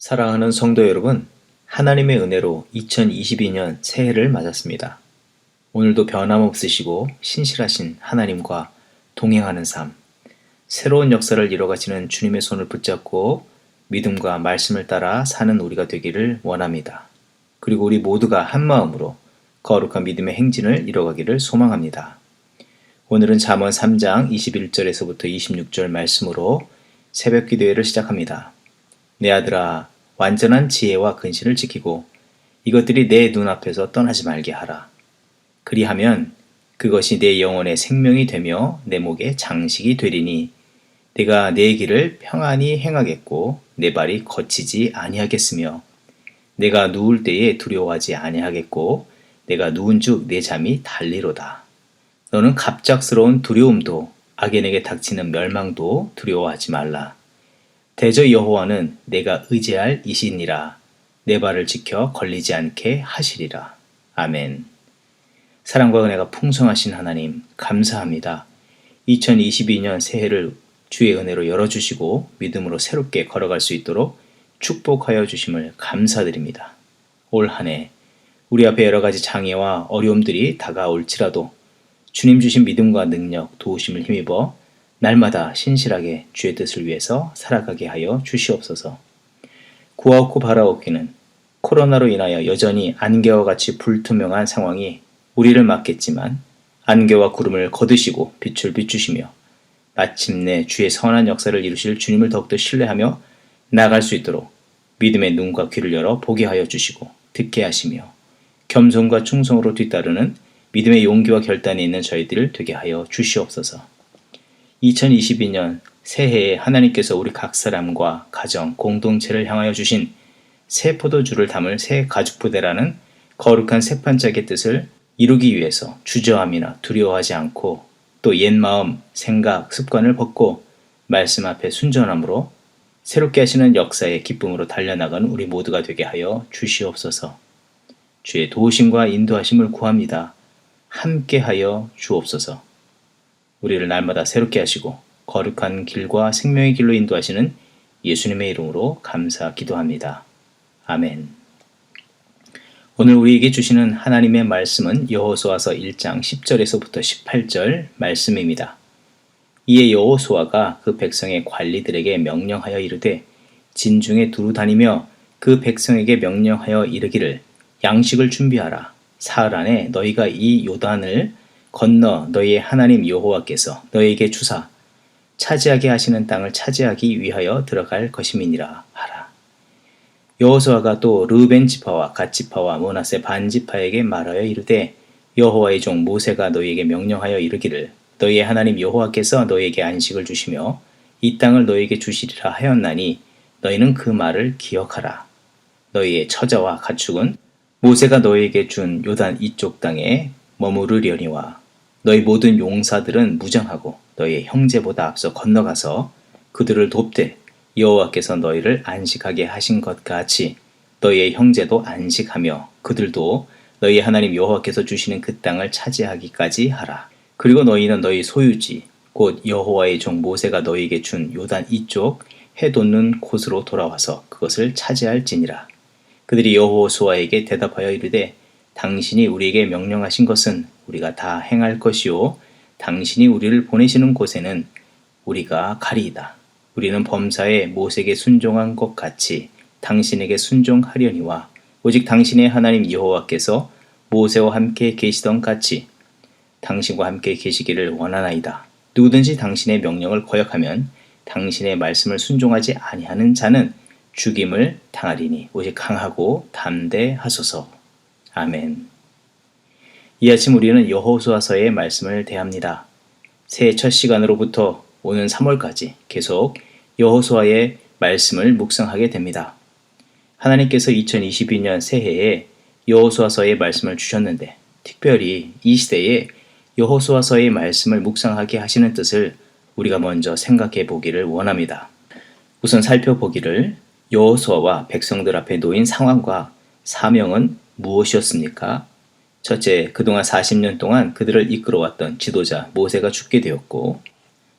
사랑하는 성도 여러분, 하나님의 은혜로 2022년 새해를 맞았습니다. 오늘도 변함없으시고 신실하신 하나님과 동행하는 삶, 새로운 역사를 이뤄가시는 주님의 손을 붙잡고 믿음과 말씀을 따라 사는 우리가 되기를 원합니다. 그리고 우리 모두가 한마음으로 거룩한 믿음의 행진을 이뤄가기를 소망합니다. 오늘은 잠언 3장 21절에서부터 26절 말씀으로 새벽 기도회를 시작합니다. 내 아들아, 완전한 지혜와 근신을 지키고 이것들이 내 눈앞에서 떠나지 말게 하라. 그리하면 그것이 내 영혼의 생명이 되며 내 목의 장식이 되리니 내가 내 길을 평안히 행하겠고 내 발이 거치지 아니하겠으며 내가 누울 때에 두려워하지 아니하겠고 내가 누운즉 내 잠이 달리로다. 너는 갑작스러운 두려움도 악인에게 닥치는 멸망도 두려워하지 말라. 대저 여호와는 내가 의지할 이시니라. 내 발을 지켜 걸리지 않게 하시리라. 아멘. 사랑과 은혜가 풍성하신 하나님 감사합니다. 2022년 새해를 주의 은혜로 열어주시고 믿음으로 새롭게 걸어갈 수 있도록 축복하여 주심을 감사드립니다. 올 한 해 우리 앞에 여러 가지 장애와 어려움들이 다가올지라도 주님 주신 믿음과 능력, 도우심을 힘입어 날마다 신실하게 주의 뜻을 위해서 살아가게 하여 주시옵소서. 구하옵고 바라옵기는 코로나로 인하여 여전히 안개와 같이 불투명한 상황이 우리를 막겠지만 안개와 구름을 거두시고 빛을 비추시며 마침내 주의 선한 역사를 이루실 주님을 더욱더 신뢰하며 나아갈 수 있도록 믿음의 눈과 귀를 열어 보게 하여 주시고 듣게 하시며 겸손과 충성으로 뒤따르는 믿음의 용기와 결단이 있는 저희들 되게 하여 주시옵소서. 2022년 새해에 하나님께서 우리 각 사람과 가정, 공동체를 향하여 주신 새 포도주를 담을 새 가죽부대라는 거룩한 새 판짝의 뜻을 이루기 위해서 주저함이나 두려워하지 않고 또 옛마음, 생각, 습관을 벗고 말씀 앞에 순전함으로 새롭게 하시는 역사의 기쁨으로 달려나가는 우리 모두가 되게 하여 주시옵소서. 주의 도우심과 인도하심을 구합니다. 함께하여 주옵소서. 우리를 날마다 새롭게 하시고 거룩한 길과 생명의 길로 인도하시는 예수님의 이름으로 감사 기도합니다. 아멘. 오늘 우리에게 주시는 하나님의 말씀은 여호수아서 1장 10절에서부터 18절 말씀입니다. 이에 여호수아가 그 백성의 관리들에게 명령하여 이르되 진중에 두루 다니며 그 백성에게 명령하여 이르기를 양식을 준비하라. 사흘 안에 너희가 이 요단을 건너 너희의 하나님 여호와께서 너희에게 주사 차지하게 하시는 땅을 차지하기 위하여 들어갈 것임이니라 하라. 여호수아가 또 르벤 지파와 갓 지파와 므낫세 반 지파에게 말하여 이르되 여호와의 종 모세가 너희에게 명령하여 이르기를 너희의 하나님 여호와께서 너희에게 안식을 주시며 이 땅을 너희에게 주시리라 하였나니 너희는 그 말을 기억하라. 너희의 처자와 가축은 모세가 너희에게 준 요단 이쪽 땅에 머무르려니와 너희 모든 용사들은 무장하고 너희의 형제보다 앞서 건너가서 그들을 돕되 여호와께서 너희를 안식하게 하신 것 같이 너희의 형제도 안식하며 그들도 너희 하나님 여호와께서 주시는 그 땅을 차지하기까지 하라. 그리고 너희는 너희 소유지 곧 여호와의 종 모세가 너희에게 준 요단 이쪽 해 돋는 곳으로 돌아와서 그것을 차지할지니라. 그들이 여호수아에게 대답하여 이르되 당신이 우리에게 명령하신 것은 우리가 다 행할 것이요 당신이 우리를 보내시는 곳에는 우리가 가리이다. 우리는 범사에 모세에게 순종한 것 같이 당신에게 순종하려니와 오직 당신의 하나님 여호와께서 모세와 함께 계시던 같이 당신과 함께 계시기를 원하나이다. 누구든지 당신의 명령을 거역하면 당신의 말씀을 순종하지 아니하는 자는 죽임을 당하리니 오직 강하고 담대하소서. 아멘. 이 아침 우리는 여호수아서의 말씀을 대합니다. 새해 첫 시간으로부터 오는 3월까지 계속 여호수아의 말씀을 묵상하게 됩니다. 하나님께서 2022년 새해에 여호수아서의 말씀을 주셨는데 특별히 이 시대에 여호수아서의 말씀을 묵상하게 하시는 뜻을 우리가 먼저 생각해 보기를 원합니다. 우선 살펴보기를 여호수아와 백성들 앞에 놓인 상황과 사명은 무엇이었습니까? 첫째, 그동안 40년 동안 그들을 이끌어왔던 지도자 모세가 죽게 되었고,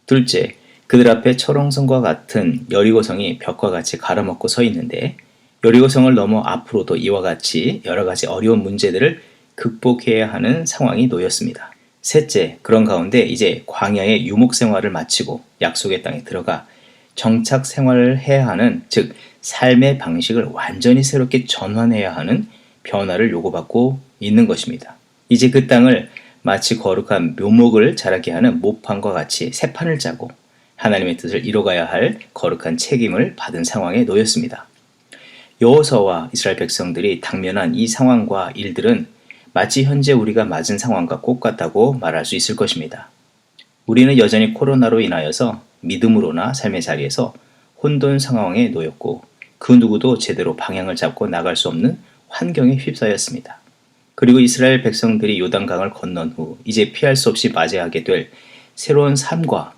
둘째, 그들 앞에 철옹성과 같은 여리고성이 벽과 같이 갈아먹고 서 있는데 여리고성을 넘어 앞으로도 이와 같이 여러 가지 어려운 문제들을 극복해야 하는 상황이 놓였습니다. 셋째, 그런 가운데 이제 광야의 유목 생활을 마치고 약속의 땅에 들어가 정착 생활을 해야 하는, 즉 삶의 방식을 완전히 새롭게 전환해야 하는 변화를 요구받고 있는 것입니다. 이제 그 땅을 마치 거룩한 묘목을 자라게 하는 모판과 같이 새 판을 짜고 하나님의 뜻을 이뤄가야 할 거룩한 책임을 받은 상황에 놓였습니다. 여호수아와 이스라엘 백성들이 당면한 이 상황과 일들은 마치 현재 우리가 맞은 상황과 똑같다고 말할 수 있을 것입니다. 우리는 여전히 코로나로 인하여서 믿음으로나 삶의 자리에서 혼돈 상황에 놓였고 그 누구도 제대로 방향을 잡고 나갈 수 없는 환경에 휩싸였습니다. 그리고 이스라엘 백성들이 요단강을 건넌 후 이제 피할 수 없이 맞이하게 될 새로운 삶과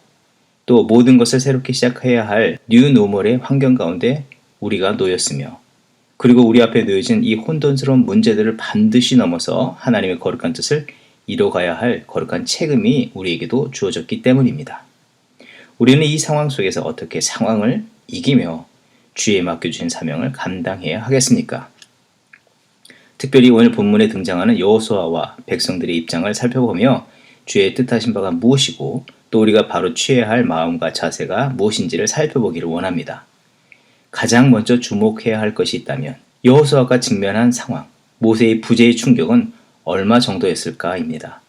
또 모든 것을 새롭게 시작해야 할 뉴노멀의 환경 가운데 우리가 놓였으며, 그리고 우리 앞에 놓여진 이 혼돈스러운 문제들을 반드시 넘어서 하나님의 거룩한 뜻을 이뤄가야 할 거룩한 책임이 우리에게도 주어졌기 때문입니다. 우리는 이 상황 속에서 어떻게 상황을 이기며 주에 맡겨주신 사명을 감당해야 하겠습니까? 특별히 오늘 본문에 등장하는 여호수아와 백성들의 입장을 살펴보며 주의 뜻하신 바가 무엇이고 또 우리가 바로 취해야 할 마음과 자세가 무엇인지를 살펴보기를 원합니다. 가장 먼저 주목해야 할 것이 있다면 여호수아가 직면한 상황, 모세의 부재의 충격은 얼마 정도였을까입니다.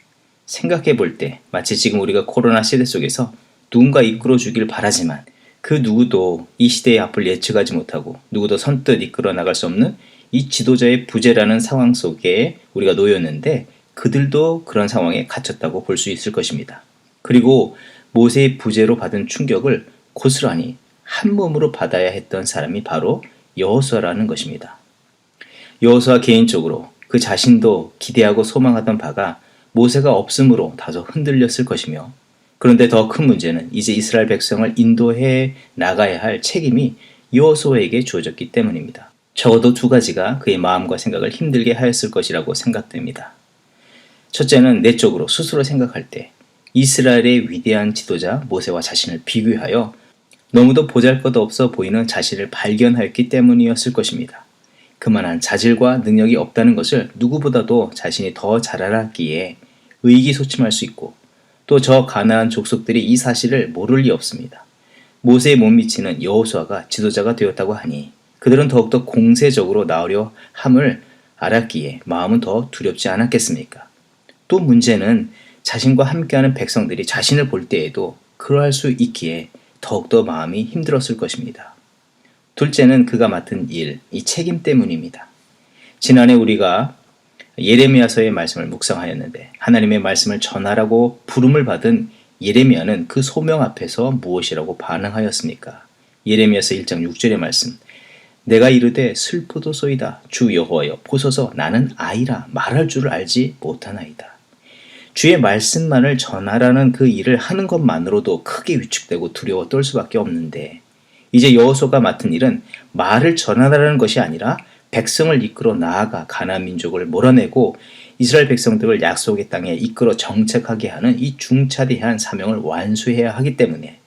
생각해 볼 때 마치 지금 우리가 코로나 시대 속에서 누군가 이끌어 주길 바라지만 그 누구도 이 시대의 앞을 예측하지 못하고 누구도 선뜻 이끌어 나갈 수 없는 이 지도자의 부재라는 상황 속에 우리가 놓였는데 그들도 그런 상황에 갇혔다고 볼 수 있을 것입니다. 그리고 모세의 부재로 받은 충격을 고스란히 한 몸으로 받아야 했던 사람이 바로 여호수아라는 것입니다. 여호수아 개인적으로 그 자신도 기대하고 소망하던 바가 모세가 없음으로 다소 흔들렸을 것이며, 그런데 더 큰 문제는 이제 이스라엘 백성을 인도해 나가야 할 책임이 여호수아에게 주어졌기 때문입니다. 적어도 두 가지가 그의 마음과 생각을 힘들게 하였을 것이라고 생각됩니다. 첫째는 내적으로 스스로 생각할 때 이스라엘의 위대한 지도자 모세와 자신을 비교하여 너무도 보잘것없어 보이는 자신을 발견하였기 때문이었을 것입니다. 그만한 자질과 능력이 없다는 것을 누구보다도 자신이 더 잘 알았기에 의기소침할 수 있고, 또 저 가나안 족속들이 이 사실을 모를 리 없습니다. 모세의 못 미치는 여호수아가 지도자가 되었다고 하니 그들은 더욱더 공세적으로 나오려 함을 알았기에 마음은 더 두렵지 않았겠습니까? 또 문제는 자신과 함께하는 백성들이 자신을 볼 때에도 그러할 수 있기에 더욱더 마음이 힘들었을 것입니다. 둘째는 그가 맡은 일, 이 책임 때문입니다. 지난해 우리가 예레미야서의 말씀을 묵상하였는데 하나님의 말씀을 전하라고 부름을 받은 예레미야는 그 소명 앞에서 무엇이라고 반응하였습니까? 예레미야서 1장 6절의 말씀, 내가 이르되 슬프도소이다 주 여호와여 보소서 나는 아이라 말할 줄을 알지 못하나이다. 주의 말씀만을 전하라는 그 일을 하는 것만으로도 크게 위축되고 두려워 떨 수밖에 없는데, 이제 여호수아가 맡은 일은 말을 전하라는 것이 아니라 백성을 이끌어 나아가 가나안 민족을 몰아내고 이스라엘 백성들을 약속의 땅에 이끌어 정착하게 하는 이 중차대한 사명을 완수해야 하기 때문에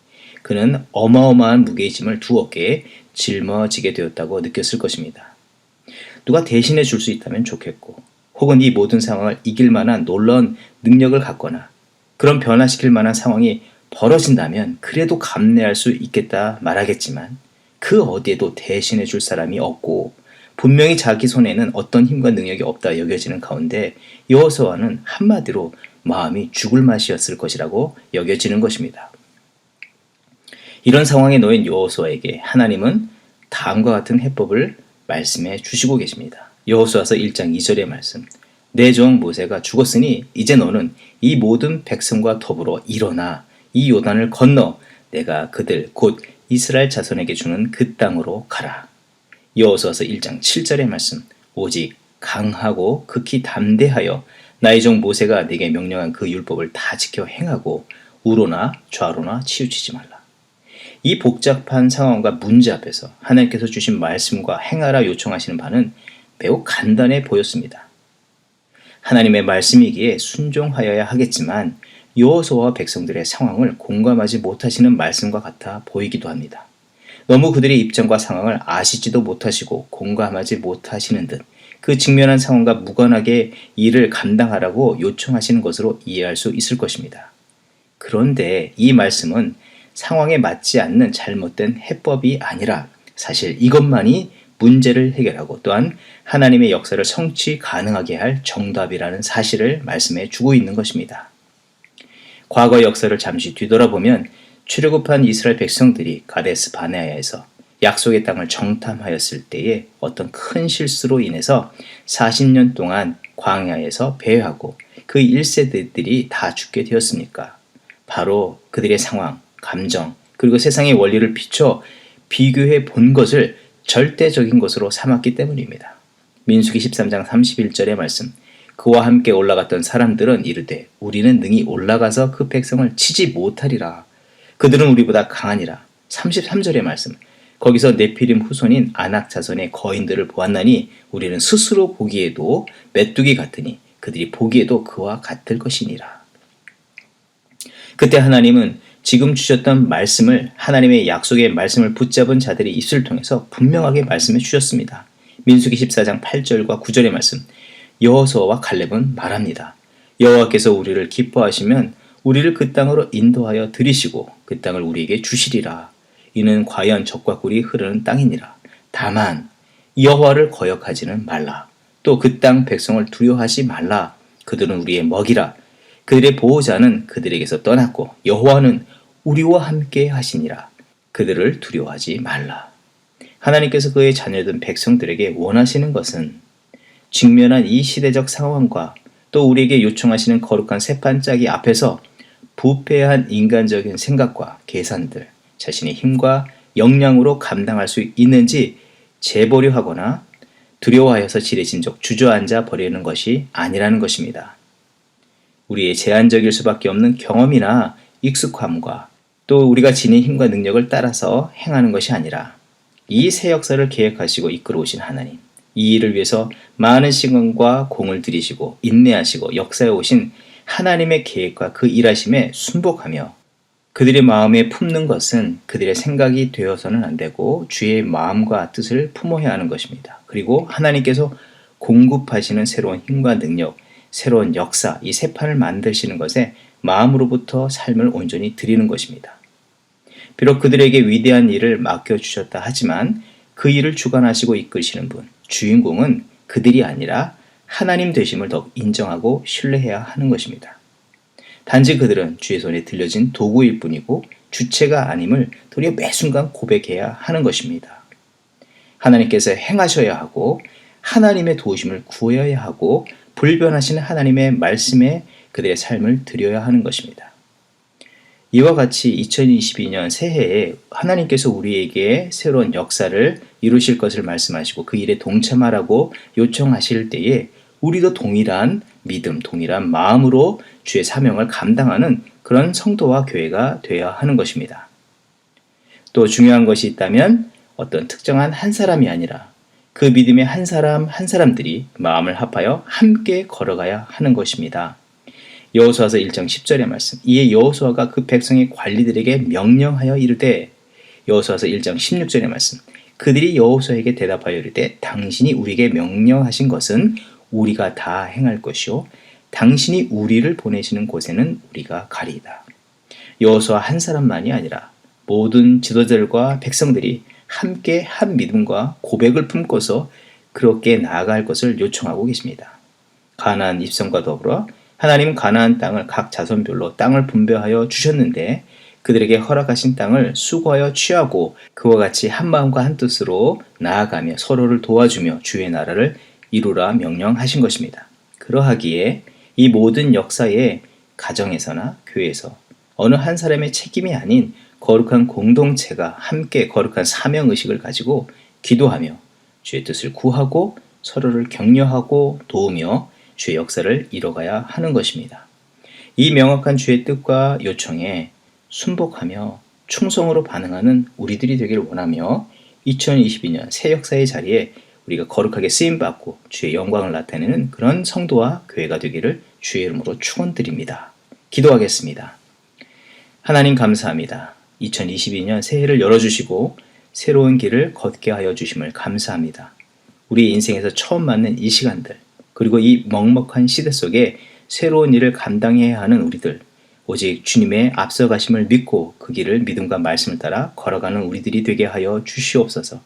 그는 어마어마한 무게의 짐을 두 어깨에 짊어지게 되었다고 느꼈을 것입니다. 누가 대신해 줄 수 있다면 좋겠고, 혹은 이 모든 상황을 이길 만한 놀라운 능력을 갖거나 그런 변화시킬 만한 상황이 벌어진다면 그래도 감내할 수 있겠다 말하겠지만 그 어디에도 대신해 줄 사람이 없고 분명히 자기 손에는 어떤 힘과 능력이 없다 여겨지는 가운데 여호수아는 한마디로 마음이 죽을 맛이었을 것이라고 여겨지는 것입니다. 이런 상황에 놓인 여호수아에게 하나님은 다음과 같은 해법을 말씀해 주시고 계십니다. 여호수아서 1장 2절의 말씀, 내 종 모세가 죽었으니 이제 너는 이 모든 백성과 더불어 일어나 이 요단을 건너 내가 그들 곧 이스라엘 자손에게 주는 그 땅으로 가라. 여호수아서 1장 7절의 말씀, 오직 강하고 극히 담대하여 나의 종 모세가 네게 명령한 그 율법을 다 지켜 행하고 우로나 좌로나 치우치지 말라. 이 복잡한 상황과 문제 앞에서 하나님께서 주신 말씀과 행하라 요청하시는 바는 매우 간단해 보였습니다. 하나님의 말씀이기에 순종하여야 하겠지만 여호수아와 백성들의 상황을 공감하지 못하시는 말씀과 같아 보이기도 합니다. 너무 그들의 입장과 상황을 아시지도 못하시고 공감하지 못하시는 듯 그 직면한 상황과 무관하게 일을 감당하라고 요청하시는 것으로 이해할 수 있을 것입니다. 그런데 이 말씀은 상황에 맞지 않는 잘못된 해법이 아니라 사실 이것만이 문제를 해결하고 또한 하나님의 역사를 성취 가능하게 할 정답이라는 사실을 말씀해 주고 있는 것입니다. 과거 역사를 잠시 뒤돌아보면 출애굽한 이스라엘 백성들이 가데스 바네아에서 약속의 땅을 정탐하였을 때에 어떤 큰 실수로 인해서 40년 동안 광야에서 배회하고 그 1세대들이 다 죽게 되었습니까? 바로 그들의 상황, 감정, 그리고 세상의 원리를 비춰 비교해 본 것을 절대적인 것으로 삼았기 때문입니다. 민수기 13장 31절의 말씀, 그와 함께 올라갔던 사람들은 이르되 우리는 능히 올라가서 그 백성을 치지 못하리라. 그들은 우리보다 강하니라. 33절의 말씀, 거기서 네피림 후손인 아낙 자손의 거인들을 보았나니 우리는 스스로 보기에도 메뚜기 같으니 그들이 보기에도 그와 같을 것이니라. 그때 하나님은 지금 주셨던 말씀을 하나님의 약속의 말씀을 붙잡은 자들의 입술을 통해서 분명하게 말씀해 주셨습니다. 민수기 14장 8절과 9절의 말씀, 여호수아와 칼렙은 말합니다. 여호와께서 우리를 기뻐하시면 우리를 그 땅으로 인도하여 들이시고 그 땅을 우리에게 주시리라. 이는 과연 젖과 꿀이 흐르는 땅이니라. 다만 여호와를 거역하지는 말라. 또 그 땅 백성을 두려워하지 말라. 그들은 우리의 먹이라. 그들의 보호자는 그들에게서 떠났고 여호와는 우리와 함께 하시니라. 그들을 두려워하지 말라. 하나님께서 그의 자녀된 백성들에게 원하시는 것은 직면한 이 시대적 상황과 또 우리에게 요청하시는 거룩한 세판짜기 앞에서 부패한 인간적인 생각과 계산들, 자신의 힘과 역량으로 감당할 수 있는지 재보려 하거나 두려워하여서 지레진 적 주저앉아 버리는 것이 아니라는 것입니다. 우리의 제한적일 수밖에 없는 경험이나 익숙함과 또 우리가 지닌 힘과 능력을 따라서 행하는 것이 아니라 이 새 역사를 계획하시고 이끌어 오신 하나님, 이 일을 위해서 많은 시간과 공을 들이시고 인내하시고 역사에 오신 하나님의 계획과 그 일하심에 순복하며 그들의 마음에 품는 것은 그들의 생각이 되어서는 안 되고 주의 마음과 뜻을 품어야 하는 것입니다. 그리고 하나님께서 공급하시는 새로운 힘과 능력, 새로운 역사, 이 새 판을 만드시는 것에 마음으로부터 삶을 온전히 드리는 것입니다. 비록 그들에게 위대한 일을 맡겨주셨다 하지만 그 일을 주관하시고 이끄시는 분, 주인공은 그들이 아니라 하나님 되심을 더욱 인정하고 신뢰해야 하는 것입니다. 단지 그들은 주의 손에 들려진 도구일 뿐이고 주체가 아님을 도리어 매 순간 고백해야 하는 것입니다. 하나님께서 행하셔야 하고 하나님의 도우심을 구해야 하고 불변하시는 하나님의 말씀에 그들의 삶을 드려야 하는 것입니다. 이와 같이 2022년 새해에 하나님께서 우리에게 새로운 역사를 이루실 것을 말씀하시고 그 일에 동참하라고 요청하실 때에 우리도 동일한 믿음, 동일한 마음으로 주의 사명을 감당하는 그런 성도와 교회가 되어야 하는 것입니다. 또 중요한 것이 있다면 어떤 특정한 한 사람이 아니라 그 믿음의 한 사람 한 사람들이 마음을 합하여 함께 걸어가야 하는 것입니다. 여호수아서 1장 10절의 말씀, 이에 여호수아가 그 백성의 관리들에게 명령하여 이르되, 여호수아서 1장 16절의 말씀, 그들이 여호수아에게 대답하여 이르되 당신이 우리에게 명령하신 것은 우리가 다 행할 것이요 당신이 우리를 보내시는 곳에는 우리가 가리이다. 여호수아 한 사람만이 아니라 모든 지도자들과 백성들이 함께 한 믿음과 고백을 품고서 그렇게 나아갈 것을 요청하고 계십니다. 가나안 입성과 더불어 하나님은 가나안 땅을 각 자손별로 땅을 분배하여 주셨는데 그들에게 허락하신 땅을 수고하여 취하고 그와 같이 한 마음과 한 뜻으로 나아가며 서로를 도와주며 주의 나라를 이루라 명령하신 것입니다. 그러하기에 이 모든 역사에 가정에서나 교회에서 어느 한 사람의 책임이 아닌 거룩한 공동체가 함께 거룩한 사명의식을 가지고 기도하며 주의 뜻을 구하고 서로를 격려하고 도우며 주의 역사를 이뤄가야 하는 것입니다. 이 명확한 주의 뜻과 요청에 순복하며 충성으로 반응하는 우리들이 되기를 원하며 2022년 새 역사의 자리에 우리가 거룩하게 쓰임받고 주의 영광을 나타내는 그런 성도와 교회가 되기를 주의 이름으로 축원드립니다. 기도하겠습니다. 하나님 감사합니다. 2022년 새해를 열어주시고 새로운 길을 걷게 하여 주심을 감사합니다. 우리 인생에서 처음 맞는 이 시간들, 그리고 이 먹먹한 시대 속에 새로운 일을 감당해야 하는 우리들, 오직 주님의 앞서가심을 믿고 그 길을 믿음과 말씀을 따라 걸어가는 우리들이 되게 하여 주시옵소서.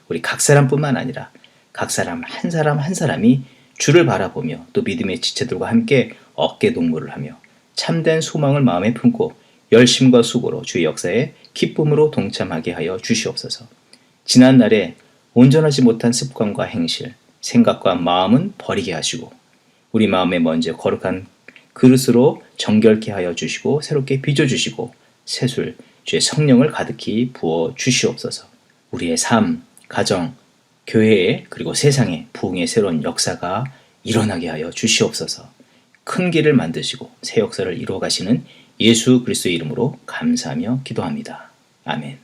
우리 각 사람뿐만 아니라 각 사람 한 사람이 주를 바라보며 또 믿음의 지체들과 함께 어깨 동무를 하며 참된 소망을 마음에 품고 열심과 수고로 주의 역사에 기쁨으로 동참하게 하여 주시옵소서. 지난날에 온전하지 못한 습관과 행실, 생각과 마음은 버리게 하시고 우리 마음에 먼저 거룩한 그릇으로 정결케 하여 주시고 새롭게 빚어주시고 새술, 주의 성령을 가득히 부어 주시옵소서. 우리의 삶, 가정, 교회에 그리고 세상에 부흥의 새로운 역사가 일어나게 하여 주시옵소서. 큰 길을 만드시고 새 역사를 이루어 가시는 예수 그리스도의 이름으로 감사하며 기도합니다. 아멘.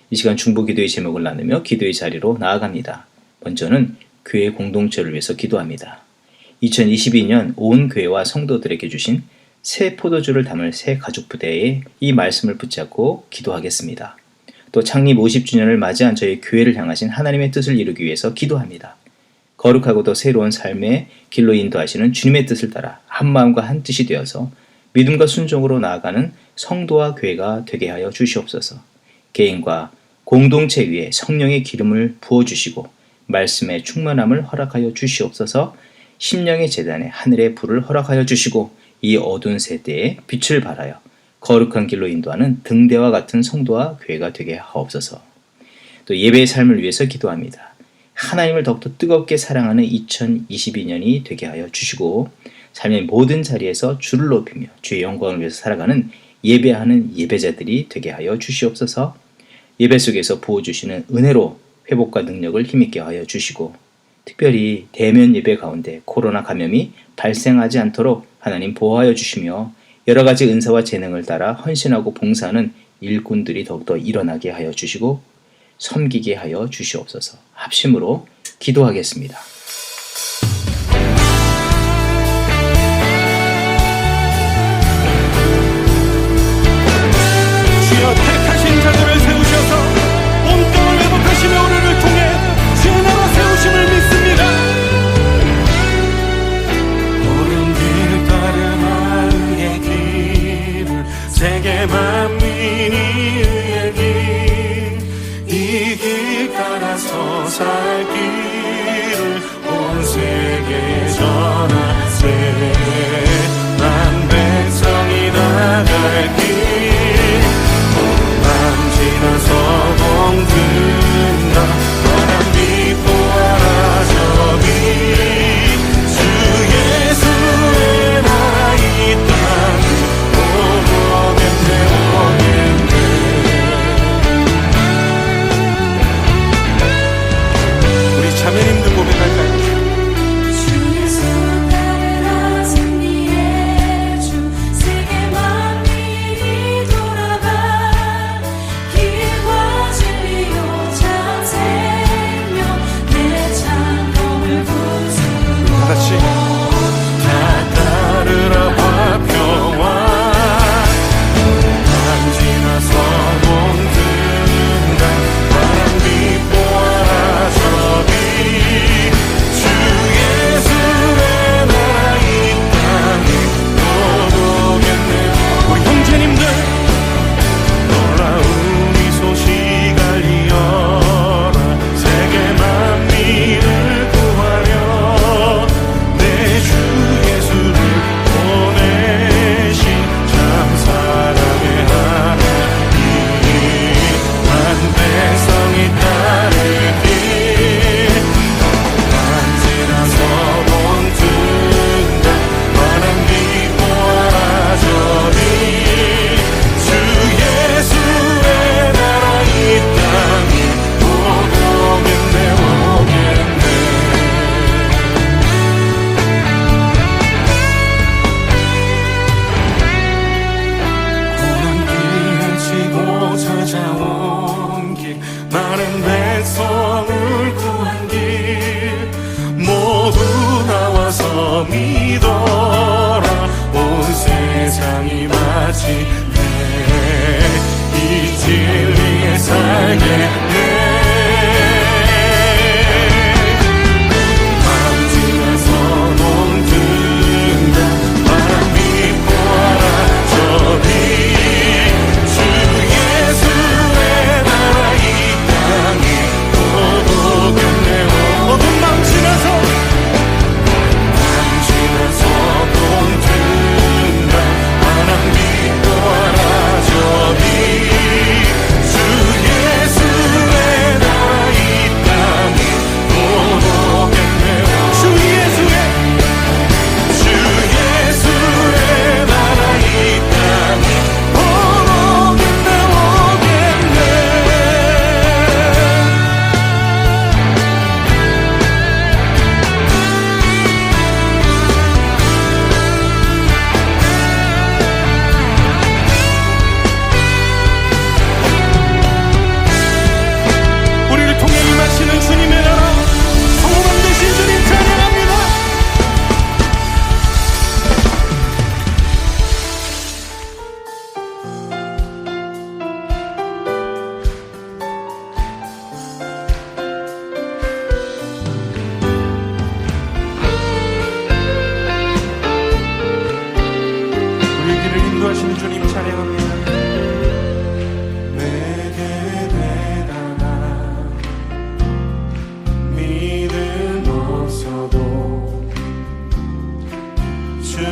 이 시간 중보기도의 제목을 나누며 기도의 자리로 나아갑니다. 먼저는 교회 공동체를 위해서 기도합니다. 2022년 온 교회와 성도들에게 주신 새 포도주를 담을 새 가족부대에 이 말씀을 붙잡고 기도하겠습니다. 또 창립 50주년을 맞이한 저희 교회를 향하신 하나님의 뜻을 이루기 위해서 기도합니다. 거룩하고도 새로운 삶의 길로 인도하시는 주님의 뜻을 따라 한 마음과 한 뜻이 되어서 믿음과 순종으로 나아가는 성도와 교회가 되게 하여 주시옵소서. 개인과 공동체 위에 성령의 기름을 부어주시고 말씀의 충만함을 허락하여 주시옵소서. 심령의 제단에 하늘의 불을 허락하여 주시고 이 어두운 세대에 빛을 발하여 거룩한 길로 인도하는 등대와 같은 성도와 교회가 되게 하옵소서. 또 예배의 삶을 위해서 기도합니다. 하나님을 더욱더 뜨겁게 사랑하는 2022년이 되게 하여 주시고 삶의 모든 자리에서 주를 높이며 주의 영광을 위해서 살아가는 예배하는 예배자들이 되게 하여 주시옵소서. 예배 속에서 부어주시는 은혜로 회복과 능력을 힘있게 하여 주시고 특별히 대면 예배 가운데 코로나 감염이 발생하지 않도록 하나님 보호하여 주시며 여러 가지 은사와 재능을 따라 헌신하고 봉사하는 일꾼들이 더욱더 일어나게 하여 주시고 섬기게 하여 주시옵소서. 합심으로 기도하겠습니다. 주여 택하신 자들을 세우셔서 온 땅을 회복하시며 우리를 통해 주의 나라 세우심을 믿습니다. 옳은 길 따르마 의의 길을 세계 만민이 의의 길 이 길 따라서 살 길을 온 세계에 전하세 난 백성이 나갈 길 지나서 봉든다 바람 비보아라 저기 주 예수의 나라 이 땅 오겠네 우리 자매님 등 고백할까요? 저기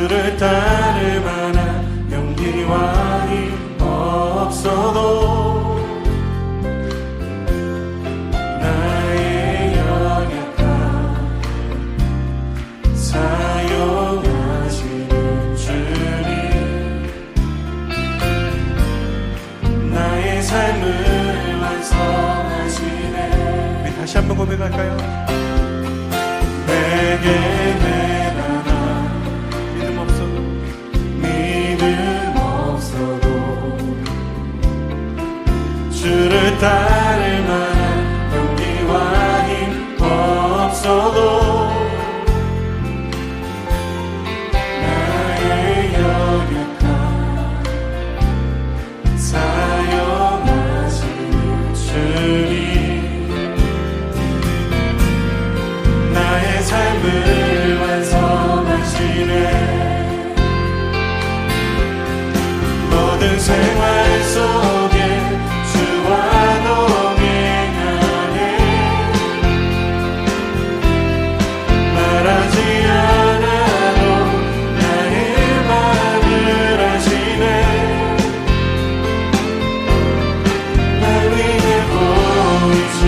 주를 따를 만한 용기와 힘 없어도 나의 연약함 사용하시는 주님, 나의 삶을 완성하시네. 우리 다시 한번 고백할까요? 내게 내라나 믿음 없어도 주를 따를 만한 용기와 힘 없어도 나의 연약함 사용하시는 주님, 나의 삶을 완성하시네. 모든 생활 속에 주와 동행하네. 말하지 않아도 나의 마음을 아시네. 날 위해 보이신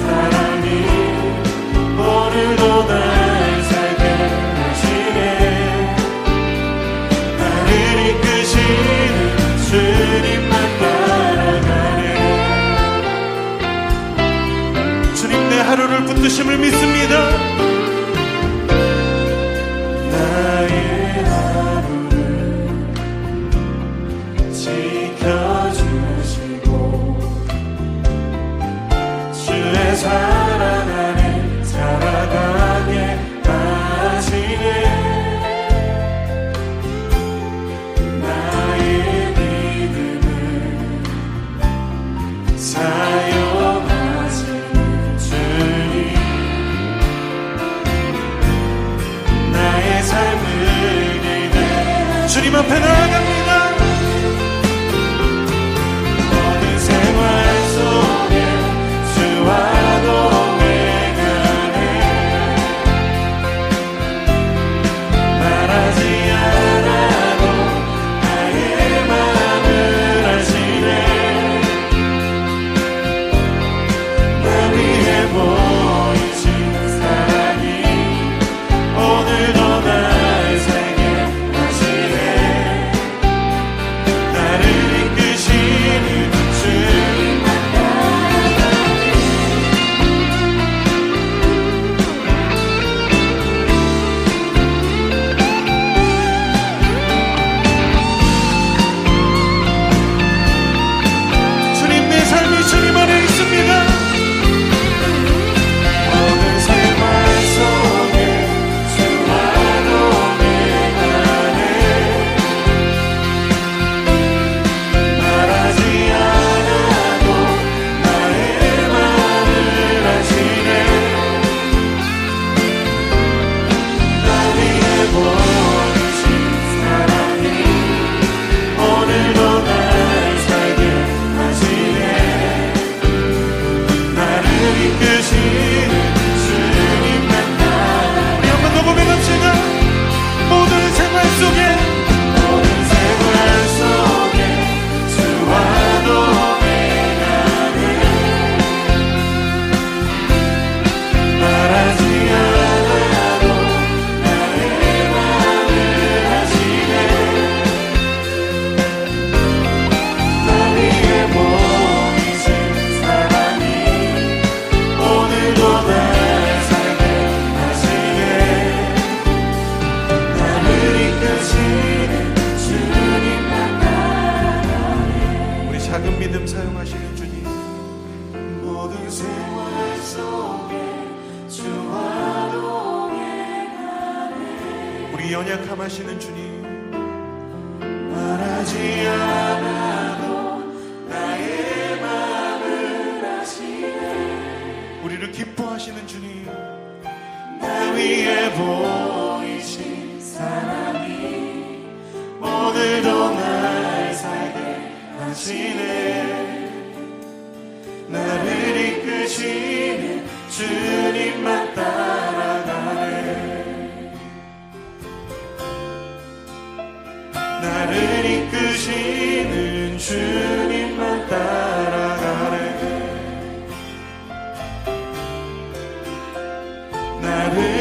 사랑이 오늘도 날 살게 하시네. 나를 이끄시는 주님만 따라가네. 주님, 내 하루를 붙드심을 믿습니다. 나의 하루를 지켜주시고 주의 사랑 안에 살아가게 하시네. 나의 믿음을 사용하시는 주님, 나의 삶을 기대 주님 앞에 나아갑니다. 모든 생활 속에 주와 동행하네. 말하지 않아도 나의 마음을 아시네. 날 위해 보이신 사랑이 오늘도 날 살게 하시네. 나를 이끄시는 주님만 따라가네. 주님, 내 삶이 주님 안에 있습니다. 모든 생활 속에 주와 동행하네. 말하지 않아도 나의 마음을 아시네. 날 위해 보이신 사랑이 오늘도 날 살게 하시네. 나를 이끄시는 주님만 따라. 우리 한 번 더 고백합시다. 모든 생활 속에 주와 동행하네. 말하지 않아도 나의 마음을 아시네. 날 위해 보이신 사랑이 오늘도 날 살게 하시네. 나를 이끄시는 주님만 따라가네. 우리 작은 믿음 사용하시는 주님, 모든 생활 속에 주와 동행하네. 우리 연약함 하시는 주님, 말하지 않아도 나의 마음을 아시네. 우리를 기뻐하시는 주님, 날 위해 보이신 사랑이 오늘도 날 살게 하시네. 나를 이끄시는 주님만 따라가네. 나를